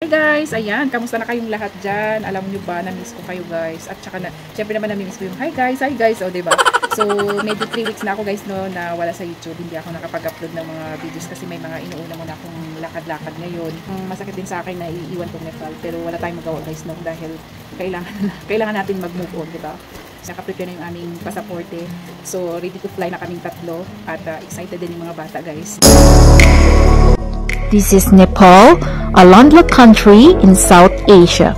Guys, ayan, kamusta na kayong lahat dyan? Alam nyo ba, na-miss ko kayo guys. At saka na, syempre naman na-miss ko yung hi guys, o diba? So, medyo 3 weeks na ako guys no, na wala sa YouTube. Hindi ako nakapag-upload ng mga videos kasi may mga inuuna muna akong lakad-lakad ngayon. Masakit din sa akin na iiwan tong Nepal, pero wala tayong magawa guys no, dahil kailangan natin mag-move on, diba? Nakaprepare na yung aming pasaporte. So, ready to fly na kaming tatlo. At excited din yung mga bata guys. This is Nepal, a landlocked country in South Asia.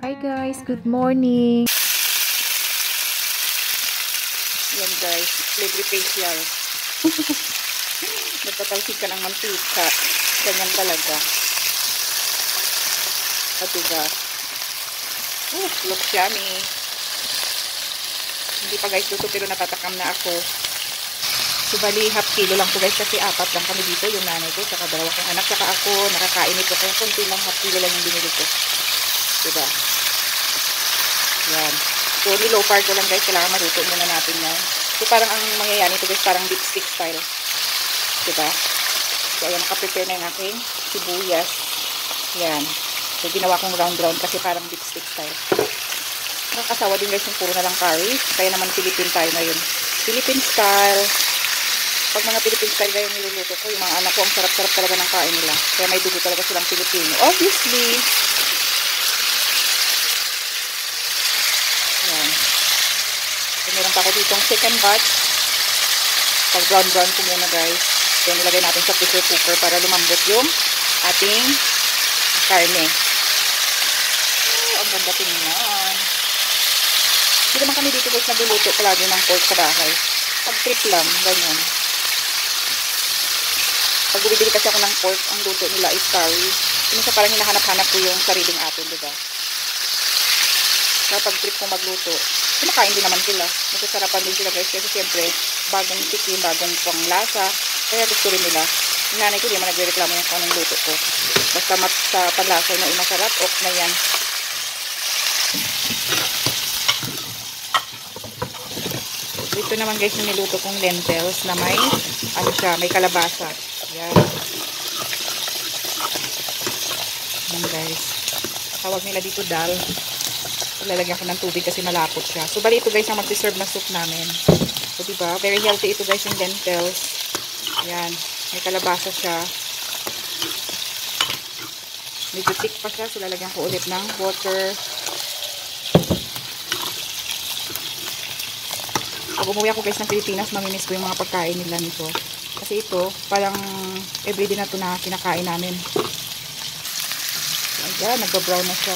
Hi guys, good morning. Yan guys, libre facial. Nagtatalsik ka ng mantika. Ganyan talaga. At diba? Looks yummy. Hindi pa guys luto pero natatakam na ako. So bali, half kilo lang po guys kasi 4 lang kami dito. Yung nanay ko, saka 2 kong anak, saka ako. Nakakain ito. Kaya konti lang, half kilo lang yung binili ko. Diba? Yan. So, nilow-far ko lang guys. Kailangan maluto muna natin yan. So, parang ang mangyayari ito guys, parang dipstick style. Diba? So, ayan, nakaprepare na yung aking sibuyas. Yan. So, ginawa kong round-round kasi parang dipstick style. Nakakasawa din guys yung puro na lang curry. Kaya naman Philippine tayo ngayon. Philippine style. Pag mga Philippine style kayo niluluto ko, yung mga anak ko, ang sarap-sarap talaga ng kain nila. Kaya may dugo talaga silang Pilipino. Obviously. Yan. So, meron pa ako ditong second batch. Pag brown-brown ko muna guys. Then ilagay natin sa pressure cooker para lumambot yung ating karne. Oh, ang ganda tingnan. Hindi naman kami dito guys nagluluto palagi ng pork sa bahay. Pag trip lang, ganyan. Pag bumibili kasi ako ng pork, ang luto nila is curry. Minsan parang hinahanap-hanap ko yung sariling atin, diba? Kaya pag trip kong magluto, kumakain din naman sila. Masasarapan din sila guys kasi siyempre bagong tikim, bagong panglasa. Kaya gusto rin nila. Yung nanay ko di naman nagre-reklamo yung kung anong luto ko. Basta sa panlasa na masarap, ok na yan. Ito naman guys yung niluto kong lentils na may, ano siya, may kalabasa. Yan. Yan guys. Tawag nila dito dal. Lalagyan ko ng tubig kasi malapot siya. So, bali ito guys ang mag-serve na soup namin. So, diba? Very healthy ito guys yung lentils. Ayan. May kalabasa siya. Medyo thick pa siya. So, lalagyan ko ulit ng water. Pag umuwi ako guys ng Pilipinas, mamimiss ko yung mga pagkain nila nito. Kasi ito, parang everyday na ito na kinakain namin. Ayan, nagba-brown na siya.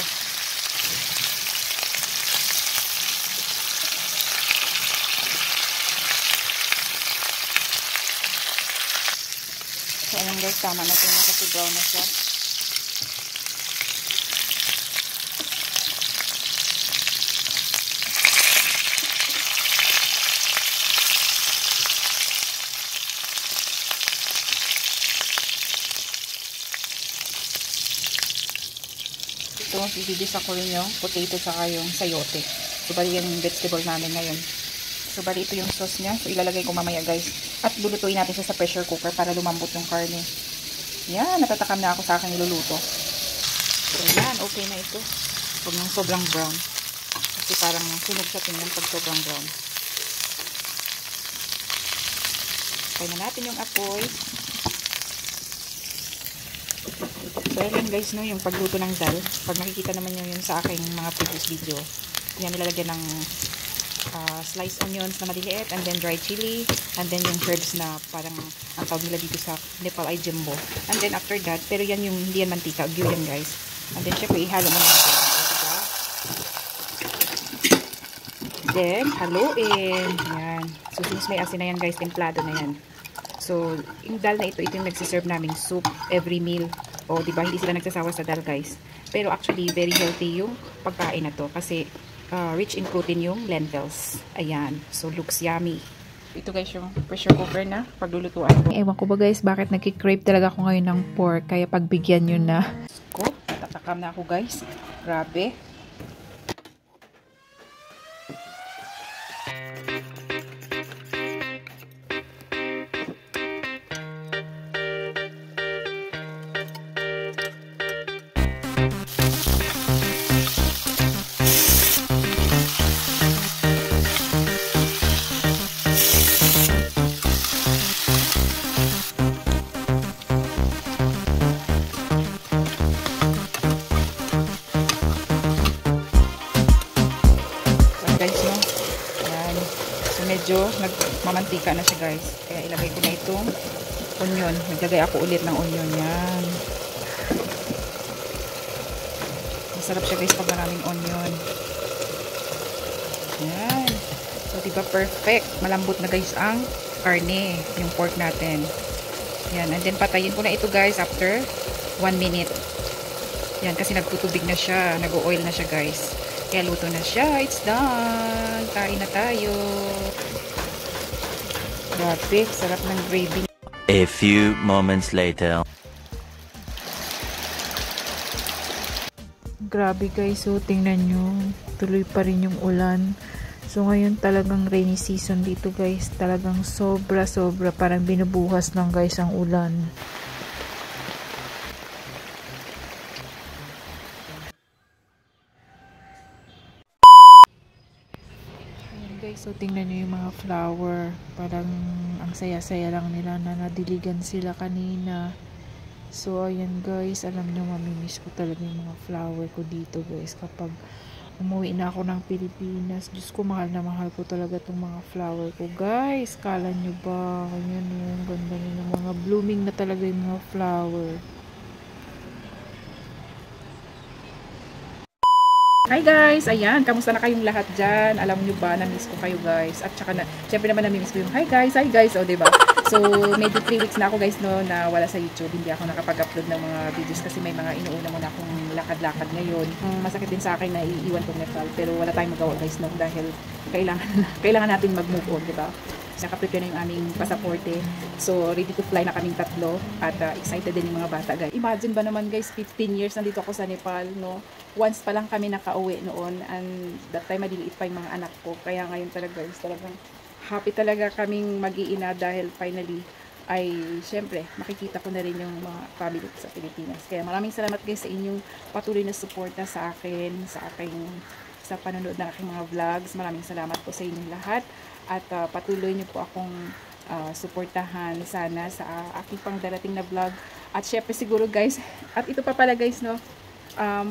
So, ayan guys, tama na ito na kasi brown na siya. Ito, bibibisa ko rin yung potato saka yung sayote. So, bali yung vegetable namin ngayon. So, bali ito yung sauce niya. So, ilalagay ko mamaya guys. At lulutuin natin siya sa pressure cooker para lumambot yung karne. Yan, natatakam na ako sa aking niluluto. So, yan, okay na ito. Huwag nang sobrang brown. Kasi parang sunog sa tingnan pag sobrang brown. Try na natin yung apoy. So, yan guys, no, yung pagluto ng dal. Pag nakikita naman nyo yun sa aking mga previous video, yan nilalagyan ng sliced onions na maliliit, and then dried chili, and then yung herbs na parang ang tawag nila dito sa Nepal ay jumbo. And then after that, pero yan yung hindi yan mantika, gyro yan guys. And then syempre ihalo mo na natin. Then, haluin. Yan. So, since may asin na yan guys, templado na yan. So, yung dal na ito yung nagsiserve naming soup every meal. O, diba, hindi sila nagsasawa sa dal guys. Pero actually, very healthy yung pagkain na to. Kasi, rich in protein yung lentils. Ayan. So, looks yummy. Ito guys yung pressure cooker na paglulutuan ko. Ewan ko ba guys, bakit nagki-crave talaga ako ngayon ng pork. Kaya pagbigyan nyo na. Ko, tatakam na ako guys. Grabe. Guys, no? Ayan. So, medyo nagmamantika na siya, guys. Kaya ilagay ko na itong onion. Naglagay ako ulit ng onion. Yan. Masarap siya, guys, pag maraming onion. Yan. So, diba perfect? Malambot na, guys, ang karne. Yung pork natin. Yan. And then, patayin ko na ito, guys, after 1 minute. Yan. Kasi nagtutubig na siya. Nag-oil na siya, guys. Kaya luto na siya. It's done. Kain na tayo. Grabe. Sarap ng gravy. A few moments later. Grabe guys, so tingnan nyo. Tuloy pa rin yung ulan. So ngayon talagang rainy season dito guys. Talagang sobra. Parang binubuhas lang guys ang ulan. Guys, so tingnan nyo yung mga flower. Parang ang saya-saya lang nila na nadiligan sila kanina. So ayan guys, alam nyo mamimiss ko talaga yung mga flower ko dito guys. Kapag umuwi na ako ng Pilipinas, Diyos ko, mahal na mahal ko talaga itong mga flower ko guys. Kala nyo ba? Ayan yung ganda nyo ng mga blooming na talaga yung mga flower. Hi guys! Ayan, kamusta na kayong lahat dyan? Alam nyo ba, na-miss ko kayo guys. At saka, syempre naman na-miss ko yung hi guys! O diba? So, medyo 3 weeks na ako guys no, na wala sa YouTube. Hindi ako nakapag-upload ng mga videos kasi may mga inuuna muna akong lakad-lakad ngayon. Masakit din sa akin na iiwan ko Nepal. Pero wala tayong magawa guys no, dahil kailangan natin mag-move on, diba? Nakaprepare na yung aming pasaporte. So, ready to fly na kaming tatlo. At excited din yung mga bata, guys. Imagine ba naman, guys, 15 years nandito ako sa Nepal, no? Once pa lang kami nakauwi noon. And that time, maliliit pa yung mga anak ko. Kaya ngayon talaga, guys, talagang happy talaga kaming mag-iina dahil finally, ay, syempre, makikita ko na rin yung mga family ko sa Pilipinas. Kaya maraming salamat, guys, sa inyong patuloy na suporta sa akin, sa panonood ng aking mga vlogs. Maraming salamat po sa inyong lahat. At patuloy niyo po akong suportahan sana sa aking pangdarating na vlog. At syempre siguro guys, at ito pa pala guys no,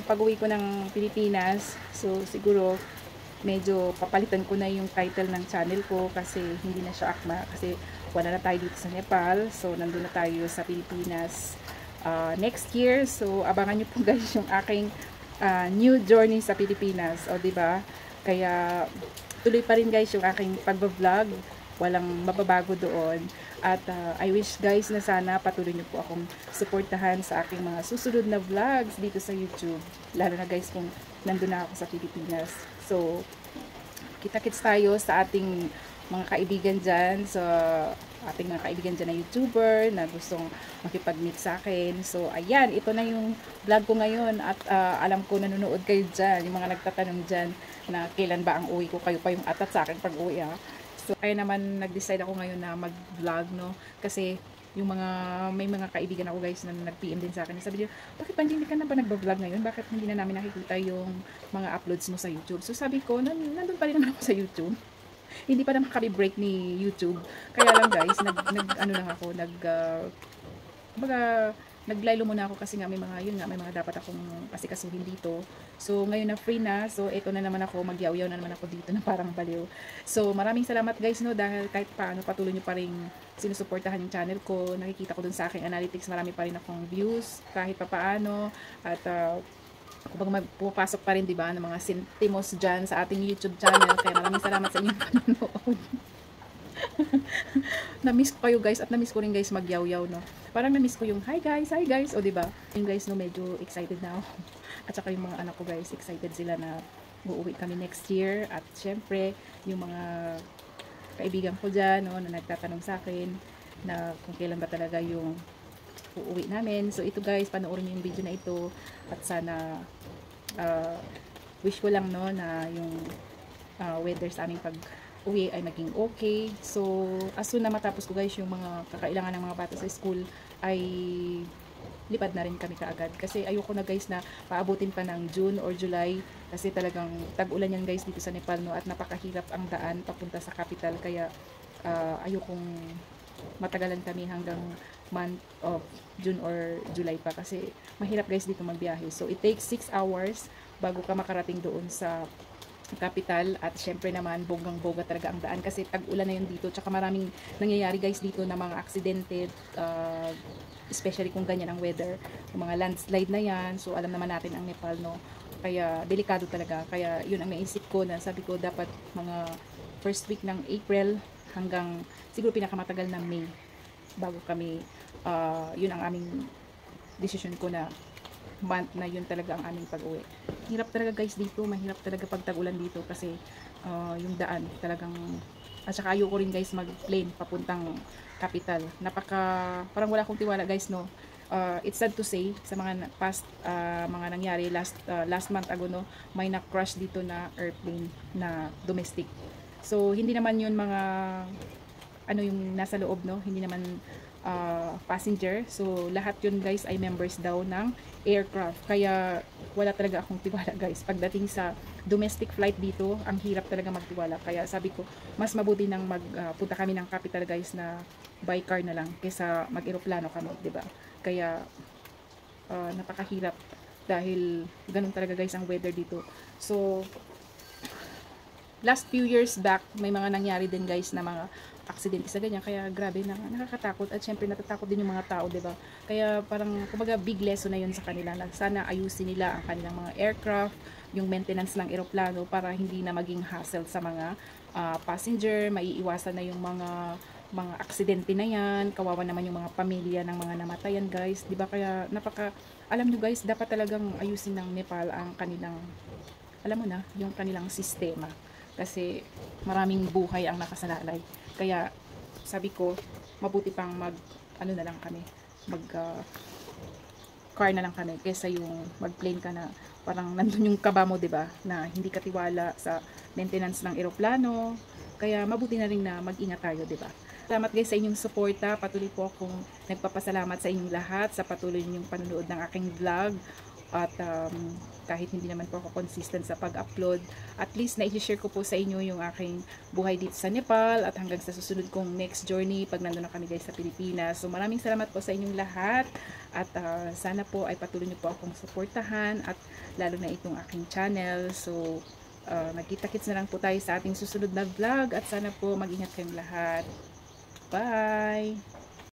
pag-uwi ko ng Pilipinas, so siguro medyo papalitan ko na yung title ng channel ko kasi hindi na siya akma kasi wala na tayo dito sa Nepal. So nandun na tayo sa Pilipinas next year. So abangan niyo po guys yung aking new journey sa Pilipinas. O diba? Kaya tuloy pa rin guys yung aking pagbablog. Walang mababago doon. At I wish guys na sana patuloy niyo po akong suportahan sa aking mga susunod na vlogs dito sa YouTube. Lalo na guys kung nandun na ako sa Pilipinas. So, kita-kits tayo sa ating mga kaibigan dyan. So, ating mga kaibigan dyan na YouTuber na gustong makipag-meet sa akin. So, ayan, ito na yung vlog ko ngayon at alam ko nanonood kayo dyan, yung mga nagtatanong dyan na kailan ba ang uwi ko, kayo pa yung atat sa akin pag uwi So, kaya naman nag-decide ako ngayon na mag-vlog, no? Kasi yung may mga kaibigan ako guys na nag-PM din sa akin. Sabi nila, bakit pa hindi ka na ba nag-vlog ngayon? Bakit hindi na namin nakikita yung mga uploads mo sa YouTube? So, sabi ko, nandun pa rin naman ako sa YouTube. Hindi pa naman kami break ni YouTube. Kaya lang guys, naglaylo muna ako kasi nga may mga dapat akong asikasuhin dito. So ngayon na free na, so ito na naman ako, magyaw-yaw na naman ako dito na parang baliw. So maraming salamat guys no, dahil kahit paano patuloy nyo pa rin sinusuportahan yung channel ko. Nakikita ko dun sa aking analytics, marami pa rin akong views kahit papaano. At Kapag pumapasok pa rin, di ba, ng mga sentimos dyan sa ating YouTube channel. Kaya maraming salamat sa inyong panonood. Na-miss ko kayo guys, at na-miss ko rin guys magyaw-yaw, no. Parang na-miss ko yung hi guys, o di ba? Yung guys, no, medyo excited na ako. At saka yung mga anak ko guys, excited sila na uuwi kami next year. At syempre, yung mga kaibigan ko dyan, no, na nagtatanong sa akin na kung kailan ba talaga yung uuwi namin. So ito guys, panoorin niyo yung video na ito, at sana wish ko lang, no, na yung weather sa aming pag-uwi ay maging okay. So as soon na matapos ko guys yung mga kakailangan ng mga bata sa school, ay lipad na rin kami kaagad, kasi ayoko na guys na paabutin pa ng June or July, kasi talagang tag-ulan yan guys dito sa Nepal, no, at napakahirap ang daan papunta sa capital. Kaya ayokong matagalan kami hanggang month of June or July pa, kasi mahirap guys dito magbiyahe. So it takes 6 hours bago ka makarating doon sa capital. At syempre naman bonggang-bongga talaga ang daan, kasi tag-ulan na yun dito, tsaka maraming nangyayari guys dito na mga aksidente, especially kung ganyan ang weather, yung mga landslide na yan. So alam naman natin ang Nepal, no, kaya delikado talaga. Kaya yun ang naisip ko, na sabi ko dapat mga first week ng April hanggang siguro pinakamatagal ng May bago kami, yun ang aming decision ko, na month na yun talaga ang aming pag-uwi. Hirap talaga guys dito, mahirap talaga pag tag-ulan dito, kasi yung daan talagang, at saka ayoko rin guys mag-plane papuntang capital. Parang wala akong tiwala guys, no. It's sad to say, sa mga past mga nangyari last month ago, no, may na-crash dito na airplane na domestic. So hindi naman yun mga yung nasa loob, no, hindi naman passenger. So lahat yun guys ay members daw ng aircraft. Kaya wala talaga akong tiwala guys pagdating sa domestic flight dito. Ang hirap talaga magtiwala. Kaya sabi ko, mas mabuti nang magpunta kami ng capital guys na by car na lang, kaysa mag-eroplano kami, 'di ba? Kaya napakahirap, dahil ganun talaga guys ang weather dito. So last few years back, may mga nangyari din guys na mga aksidente sa ganyan, kaya grabe na, nakakatakot. At syempre natatakot din yung mga tao, 'di ba? Kaya parang kumbaga big lesson na yun sa kanila, na sana ayusin nila ang kanilang mga aircraft, yung maintenance ng eroplano, para hindi na maging hassle sa mga passenger, maiiwasan na yung mga aksidente na yan. Kawawa naman yung mga pamilya ng mga namatayan guys, 'di ba? Kaya alam nyo guys, dapat talagang ayusin ng Nepal ang kanilang, alam mo na, yung kanilang sistema, kasi maraming buhay ang nakasalalay. Kaya sabi ko, mabuti pang ano na lang kami, car na lang kami, kaysa yung mag-plane ka na parang nandun yung kaba mo, 'di ba? Na hindi ka tiwala sa maintenance ng eroplano. Kaya mabuti na rin na mag-ingat tayo, 'di ba? Salamat guys sa inyong suporta. Patuloy po akong nagpapasalamat sa inyong lahat sa patuloy ninyong panonood ng aking vlog. At kahit hindi naman po ako consistent sa pag-upload, at least na-share ko po sa inyo yung aking buhay dito sa Nepal, at hanggang sa susunod kong next journey pag nandun na kami guys sa Pilipinas. So maraming salamat po sa inyong lahat, at sana po ay patuloy niyo po akong suportahan, at lalo na itong aking channel. So nagkita-kits na lang po tayo sa ating susunod na vlog, at sana po mag-ingat kayong lahat. Bye!